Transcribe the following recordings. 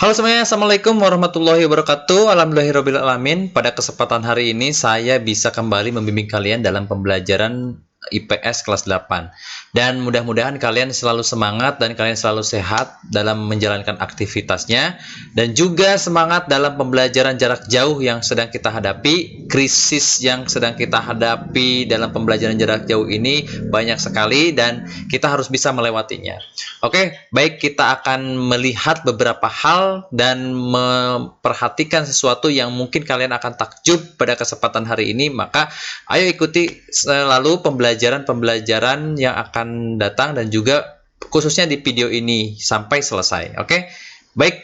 Halo semuanya, Assalamualaikum warahmatullahi wabarakatuh. Alhamdulillahirabbil alamin. Pada kesempatan hari ini saya bisa kembali membimbing kalian dalam pembelajaran IPS kelas 8. Dan mudah-mudahan kalian selalu semangat dan kalian selalu sehat dalam menjalankan aktivitasnya, dan juga semangat dalam pembelajaran jarak jauh yang sedang kita hadapi. Krisis yang sedang kita hadapi dalam pembelajaran jarak jauh ini banyak sekali dan kita harus bisa melewatinya. Oke, baik, kita akan melihat beberapa hal dan memperhatikan sesuatu yang mungkin kalian akan takjub pada kesempatan hari ini. Maka ayo ikuti selalu pembelajaran yang akan datang dan juga khususnya di video ini sampai selesai. Oke, baik,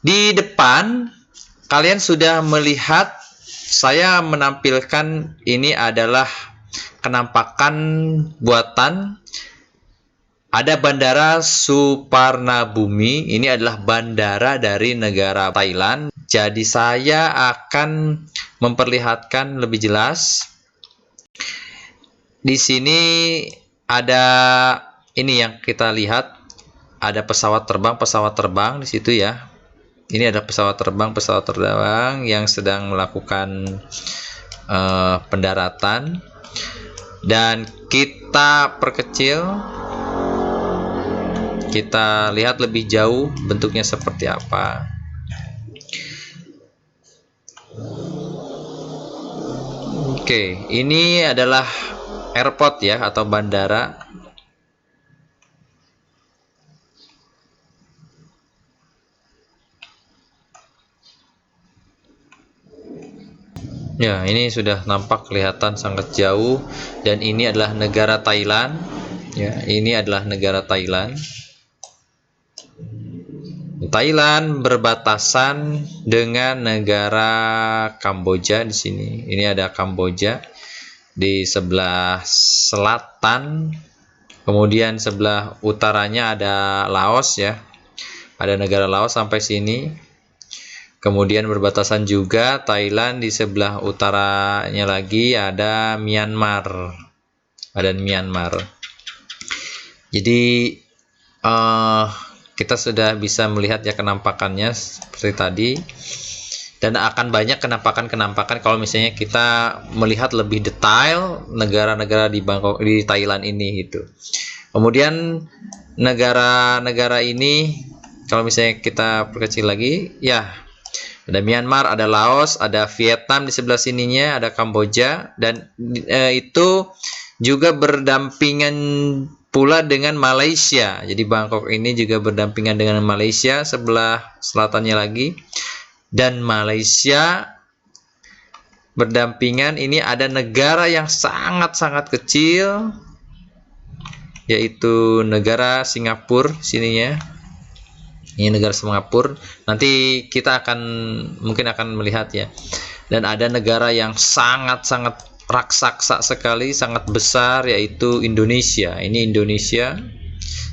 di depan kalian sudah melihat saya menampilkan ini adalah kenampakan buatan. Ada Bandara Suparnabhumi, ini adalah bandara dari negara Thailand. Jadi saya akan memperlihatkan lebih jelas. Di sini ada ini yang kita lihat, ada pesawat terbang di situ ya. Ini ada pesawat terbang yang sedang melakukan pendaratan. Dan kita perkecil. Kita lihat lebih jauh bentuknya seperti apa. Oke, ini adalah airport ya, atau bandara. Ya, ini sudah nampak kelihatan sangat jauh, dan ini adalah negara Thailand. Ya, ini adalah negara Thailand. Thailand berbatasan dengan negara Kamboja di sini. Ini ada Kamboja di sebelah selatan. Kemudian sebelah utaranya ada Laos ya. Ada negara Laos sampai sini. Kemudian berbatasan juga Thailand, di sebelah utaranya lagi ada Myanmar. Ada Myanmar. Jadi kita sudah bisa melihat ya kenampakannya seperti tadi, dan akan banyak kenampakan kalau misalnya kita melihat lebih detail negara-negara di Bangkok, di Thailand ini gitu. Kemudian negara-negara ini kalau misalnya kita perkecil lagi ya, ada Myanmar, ada Laos, ada Vietnam di sebelah sininya, ada Kamboja, dan itu juga berdampingan pula dengan Malaysia. Jadi Bangkok ini juga berdampingan dengan Malaysia sebelah selatannya lagi. Dan Malaysia berdampingan, ini ada negara yang sangat-sangat kecil, yaitu negara Singapura sininya. Ini negara Singapura. Nanti kita mungkin akan melihat ya. Dan ada negara yang sangat-sangat raksasa sekali, sangat besar, yaitu Indonesia. Ini Indonesia,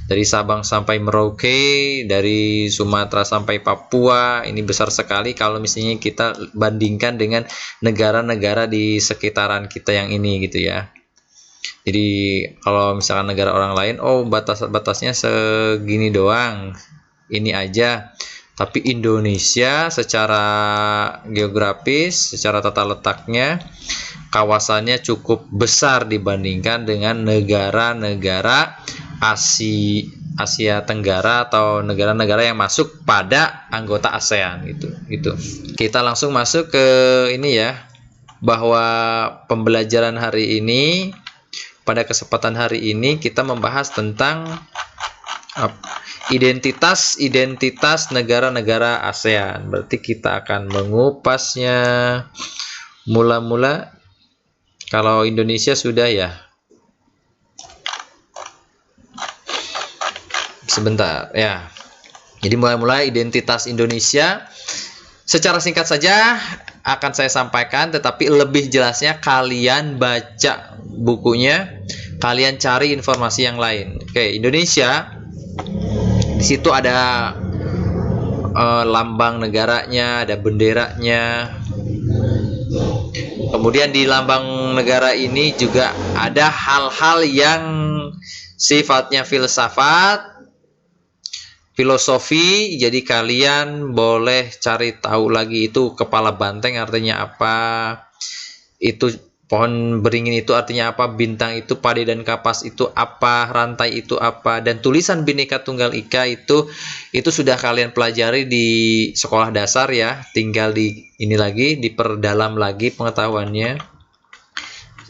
dari Sabang sampai Merauke, dari Sumatera sampai Papua. Ini besar sekali kalau misalnya kita bandingkan dengan negara-negara di sekitaran kita yang ini gitu ya. Jadi kalau misalkan negara orang lain, oh batas-batasnya segini doang, ini aja. Tapi Indonesia secara geografis, secara tata letaknya, kawasannya cukup besar dibandingkan dengan negara-negara Asia Tenggara atau negara-negara yang masuk pada anggota ASEAN gitu. Kita langsung masuk ke ini ya, bahwa pembelajaran hari ini, pada kesempatan hari ini kita membahas tentang identitas negara-negara ASEAN. Berarti kita akan mengupasnya. Mula-mula kalau Indonesia sudah ya. Sebentar ya. Jadi mulai identitas Indonesia secara singkat saja akan saya sampaikan, tetapi lebih jelasnya kalian baca bukunya, kalian cari informasi yang lain. Oke, Indonesia di situ ada lambang negaranya, ada benderanya. Kemudian di lambang negara ini juga ada hal-hal yang sifatnya filsafat, filosofi, jadi kalian boleh cari tahu lagi itu kepala banteng artinya apa, itu pohon beringin itu artinya apa, bintang itu, padi dan kapas itu apa, rantai itu apa, dan tulisan Bhinneka Tunggal Ika itu sudah kalian pelajari di sekolah dasar ya, tinggal di ini lagi diperdalam lagi pengetahuannya.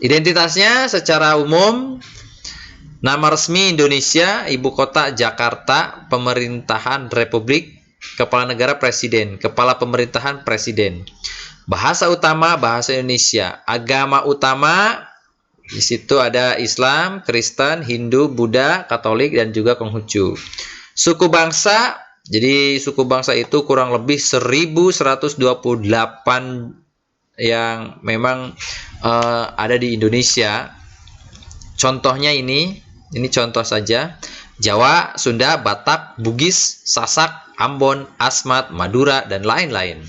Identitasnya secara umum: nama resmi Indonesia, ibu kota Jakarta, pemerintahan Republik, kepala negara Presiden, kepala pemerintahan Presiden. Bahasa utama bahasa Indonesia, agama utama di situ ada Islam, Kristen, Hindu, Buddha, Katolik, dan juga Konghucu. Suku bangsa, jadi suku bangsa itu kurang lebih 1128 yang memang ada di Indonesia. Contohnya ini contoh saja: Jawa, Sunda, Batak, Bugis, Sasak, Ambon, Asmat, Madura, dan lain-lain.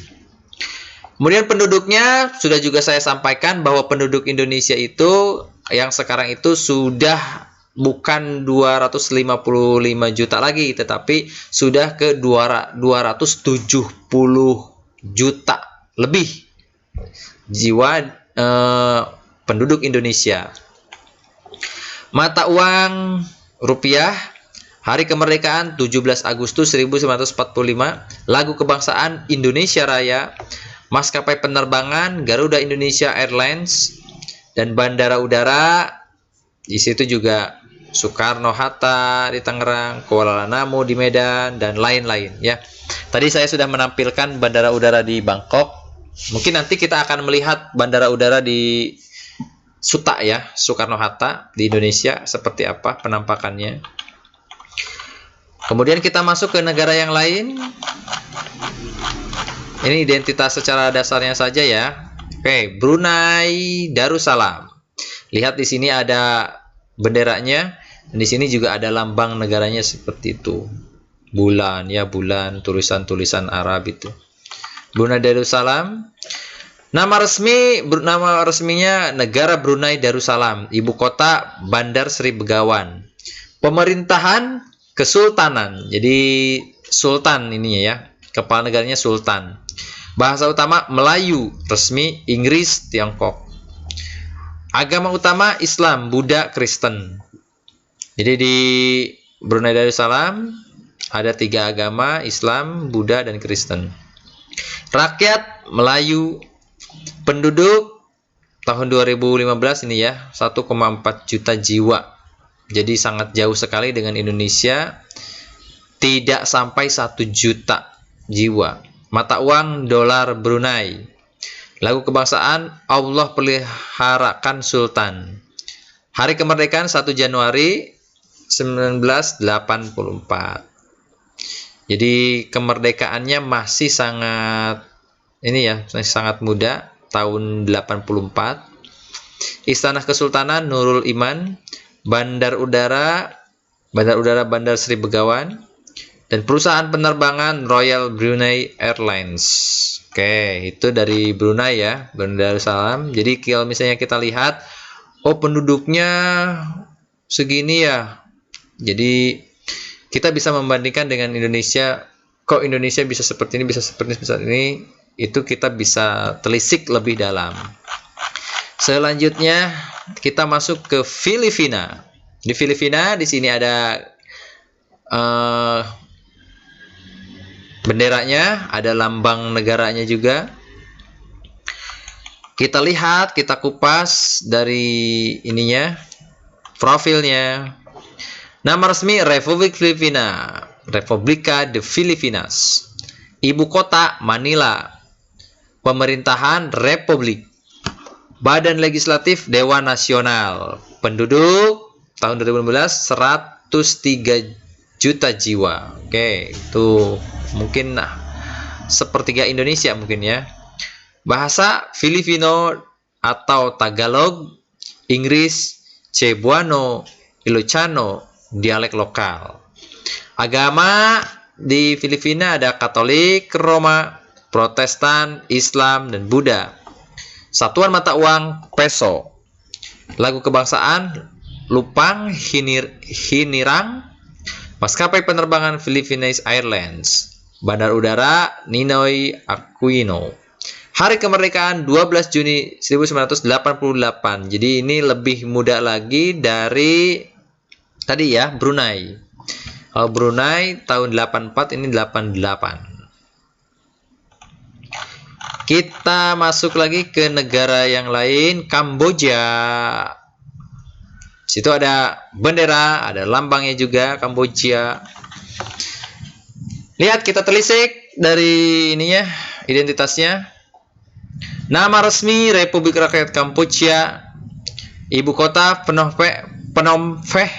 Kemudian penduduknya sudah juga saya sampaikan bahwa penduduk Indonesia itu yang sekarang itu sudah bukan 255 juta lagi, tetapi sudah ke 270 juta lebih jiwa penduduk Indonesia. Mata uang rupiah, hari kemerdekaan 17 Agustus 1945, lagu kebangsaan Indonesia Raya, maskapai penerbangan Garuda Indonesia Airlines, dan bandara udara di situ juga Soekarno-Hatta di Tangerang, Kuala Namu di Medan, dan lain-lain ya. Tadi saya sudah menampilkan bandara udara di Bangkok. Mungkin nanti kita akan melihat bandara udara di Suta ya, Soekarno-Hatta di Indonesia seperti apa penampakannya. Kemudian kita masuk ke negara yang lain. Ini identitas secara dasarnya saja ya. Oke, Brunei Darussalam. Lihat di sini ada benderanya. Di sini juga ada lambang negaranya seperti itu. Bulan ya, bulan, tulisan-tulisan Arab itu. Brunei Darussalam. Nama resminya Negara Brunei Darussalam, ibu kota Bandar Sri Begawan. Pemerintahan Kesultanan. Jadi sultan ini ya, kepala negaranya sultan. Bahasa utama Melayu, resmi Inggris, Tiongkok. Agama utama Islam, Buddha, Kristen. Jadi di Brunei Darussalam ada 3 agama, Islam, Buddha, dan Kristen. Rakyat Melayu. Penduduk tahun 2015 ini ya 1,4 juta jiwa. Jadi sangat jauh sekali dengan Indonesia, tidak sampai 1 juta jiwa. Mata uang dolar Brunei. Lagu kebangsaan Allah peliharakan Sultan. Hari kemerdekaan 1 Januari 1984. Jadi kemerdekaannya masih sangat sangat muda, tahun 84. Istana Kesultanan Nurul Iman, Bandar Udara Bandar Sri Begawan, dan perusahaan penerbangan Royal Brunei Airlines. Oke, itu dari Brunei ya, Brunei Darussalam. Jadi kalau misalnya kita lihat, penduduknya segini ya. Jadi kita bisa membandingkan dengan Indonesia. Kok Indonesia bisa seperti ini, bisa seperti ini? Itu kita bisa telisik lebih dalam. Selanjutnya kita masuk ke Filipina. Di Filipina di sini ada benderanya, ada lambang negaranya juga. Kita lihat, kita kupas dari ininya, profilnya. Nama resmi Republik Filipina, Republika de Filipinas. Ibu kota Manila. Pemerintahan Republik. Badan Legislatif Dewan Nasional. Penduduk tahun 2015 103 juta jiwa. Oke, itu mungkin sepertiga Indonesia mungkin ya. Bahasa Filipino atau Tagalog, Inggris, Cebuano, Ilocano, dialek lokal. Agama di Filipina ada Katolik, Roma, Protestan, Islam, dan Buddha. Satuan mata uang peso. Lagu kebangsaan Lupang Hinirang. Maskapai penerbangan Philippines Airlines. Bandar Udara Ninoy Aquino. Hari kemerdekaan 12 Juni 1988. Jadi ini lebih muda lagi dari tadi ya, Brunei. Kalau Brunei tahun 84, ini 88. Kita masuk lagi ke negara yang lain, Kamboja. Situ ada bendera, ada lambangnya juga Kamboja. Lihat, kita telisik dari ininya, identitasnya. Nama resmi Republik Rakyat Kampuchea. Ibu kota Phnom Penh.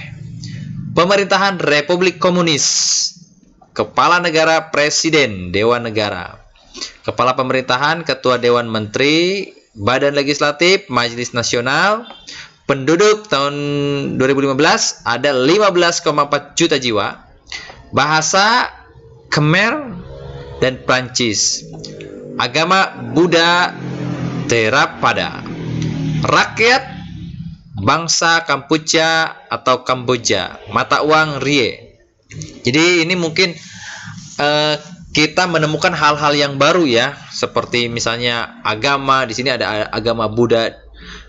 Pemerintahan Republik Komunis. Kepala negara Presiden Dewan Negara. Kepala pemerintahan Ketua Dewan Menteri, Badan Legislatif, Majelis Nasional. Penduduk tahun 2015 ada 15,4 juta jiwa. Bahasa Khmer dan Prancis. Agama Buddha Theravada. Rakyat bangsa Kampuchea atau Kamboja. Mata uang Rie. Jadi ini mungkin kita menemukan hal-hal yang baru ya, seperti misalnya agama. Di sini ada agama Buddha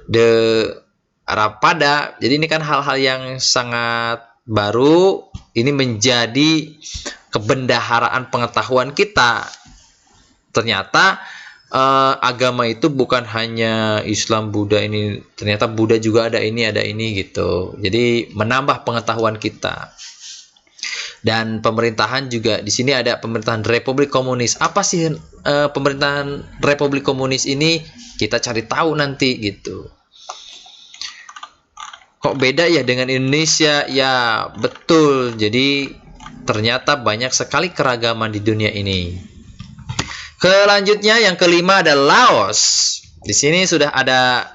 Theravada. Jadi ini kan hal-hal yang sangat baru. Ini menjadi kebendaharaan pengetahuan kita. Ternyata agama itu bukan hanya Islam, Buddha ini. Ternyata Buddha juga ada ini gitu. Jadi menambah pengetahuan kita. Dan pemerintahan juga di sini ada pemerintahan Republik Komunis. Apa sih pemerintahan Republik Komunis ini? Kita cari tahu nanti gitu. Kok beda ya dengan Indonesia? Ya, betul. Jadi ternyata banyak sekali keragaman di dunia ini. Selanjutnya yang kelima ada Laos. Di sini sudah ada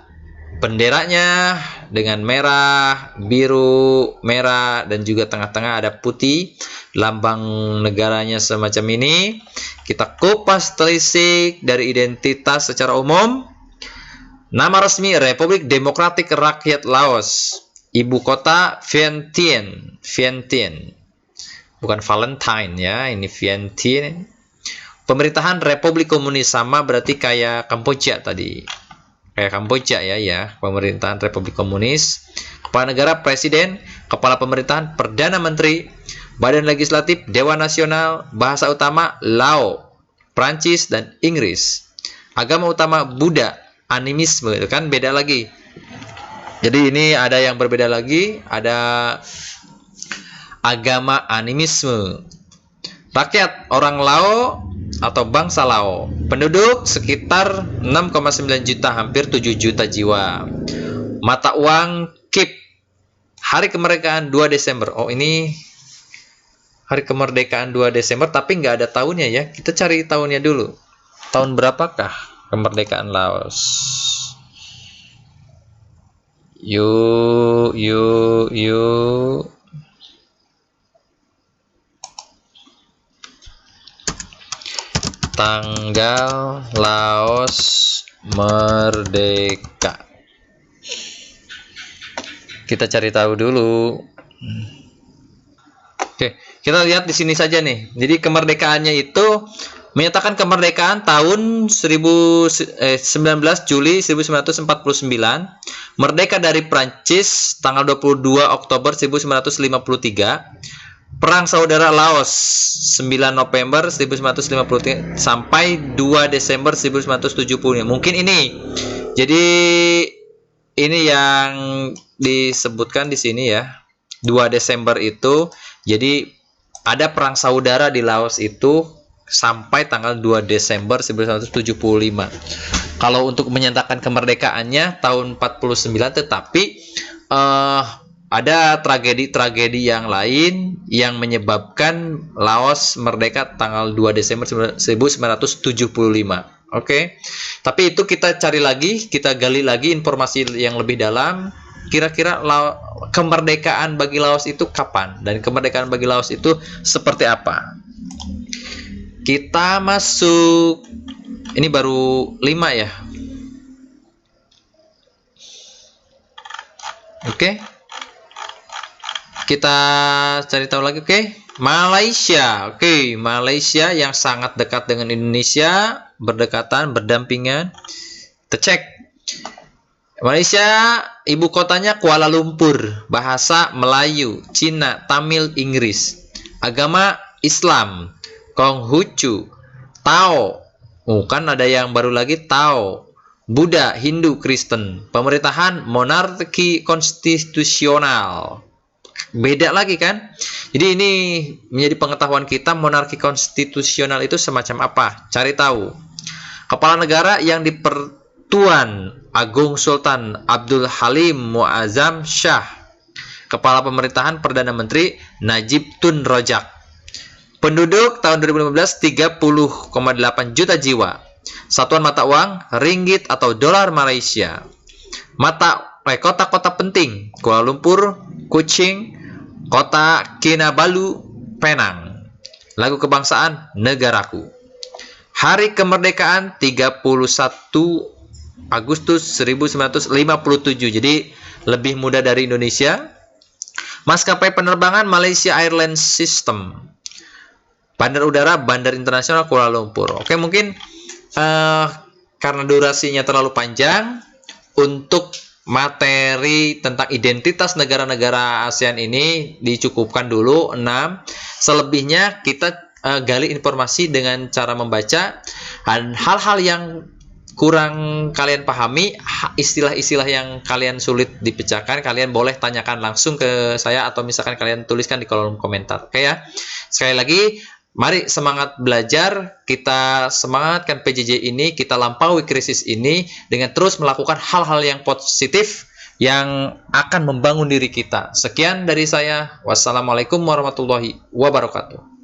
benderanya dengan merah, biru, merah, dan juga tengah-tengah ada putih. Lambang negaranya semacam ini. Kita kupas telisik dari identitas secara umum. Nama resmi Republik Demokratik Rakyat Laos. Ibu kota Vientiane. Vientiane. Bukan Valentine ya, ini Vientiane. Pemerintahan Republik Komunis, sama berarti kayak Kamboja tadi. Kayak Kamboja ya, pemerintahan Republik Komunis. Kepala negara Presiden, kepala pemerintahan Perdana Menteri, Badan Legislatif Dewan Nasional, bahasa utama Lao, Prancis dan Inggris. Agama utama Buddha, animisme, itu kan beda lagi. Jadi ini ada yang berbeda lagi, ada agama animisme. Rakyat orang Lao atau bangsa Lao. Penduduk sekitar 6,9 juta, hampir 7 juta jiwa. Mata uang KIP. Hari kemerdekaan 2 Desember. Oh, ini hari kemerdekaan 2 Desember tapi nggak ada tahunnya ya. Kita cari tahunnya dulu. Tahun berapakah kemerdekaan Laos? Yuk. Tanggal Laos merdeka. Kita cari tahu dulu. Oke, kita lihat di sini saja nih. Jadi kemerdekaannya itu menyatakan kemerdekaan tahun 19 Juli 1949, merdeka dari Prancis tanggal 22 Oktober 1953. Perang Saudara Laos 9 November 1953 sampai 2 Desember 1970. Mungkin ini. Jadi ini yang disebutkan di sini ya. 2 Desember itu. Jadi ada perang saudara di Laos itu sampai tanggal 2 Desember 1975. Kalau untuk menyatakan kemerdekaannya tahun 49, tetapi ada tragedi-tragedi yang lain yang menyebabkan Laos merdeka tanggal 2 Desember 1975. Oke. Tapi itu kita cari lagi, kita gali lagi informasi yang lebih dalam. Kira-kira kemerdekaan bagi Laos itu kapan? Dan kemerdekaan bagi Laos itu seperti apa? Kita masuk. Ini baru 5 ya. Oke. Kita cari tahu lagi. Oke. Malaysia. Oke, Malaysia yang sangat dekat dengan Indonesia, berdekatan, berdampingan. Kita cek. Malaysia, ibu kotanya Kuala Lumpur, bahasa Melayu, Cina, Tamil, Inggris. Agama Islam, Konghucu, Tao. Kan ada yang baru lagi, Tao. Buddha, Hindu, Kristen. Pemerintahan monarki konstitusional. Beda lagi kan? Jadi ini menjadi pengetahuan kita, monarki konstitusional itu semacam apa? Cari tahu. Kepala negara yang Tuan Agung Sultan Abdul Halim Muazzam Shah. Kepala pemerintahan Perdana Menteri Najib Tun Rojak. Penduduk tahun 2015 30,8 juta jiwa. Satuan mata uang ringgit atau dolar Malaysia. Kota-kota penting Kuala Lumpur, Kuching, Kota Kinabalu, Penang. Lagu kebangsaan negaraku. Hari kemerdekaan 31 Agustus 1957. Jadi lebih muda dari Indonesia. Maskapai penerbangan Malaysia Airlines System. Bandar udara Bandar Internasional Kuala Lumpur. Oke, mungkin karena durasinya terlalu panjang, untuk materi tentang identitas negara-negara ASEAN ini dicukupkan dulu 6. Selebihnya kita gali informasi dengan cara membaca. Hal-hal yang kurang kalian pahami, istilah-istilah yang kalian sulit dipecahkan, kalian boleh tanyakan langsung ke saya atau misalkan kalian tuliskan di kolom komentar. Oke ya. Sekali lagi, mari semangat belajar, kita semangatkan PJJ ini, kita lampaui krisis ini dengan terus melakukan hal-hal yang positif yang akan membangun diri kita. Sekian dari saya. Wassalamualaikum warahmatullahi wabarakatuh.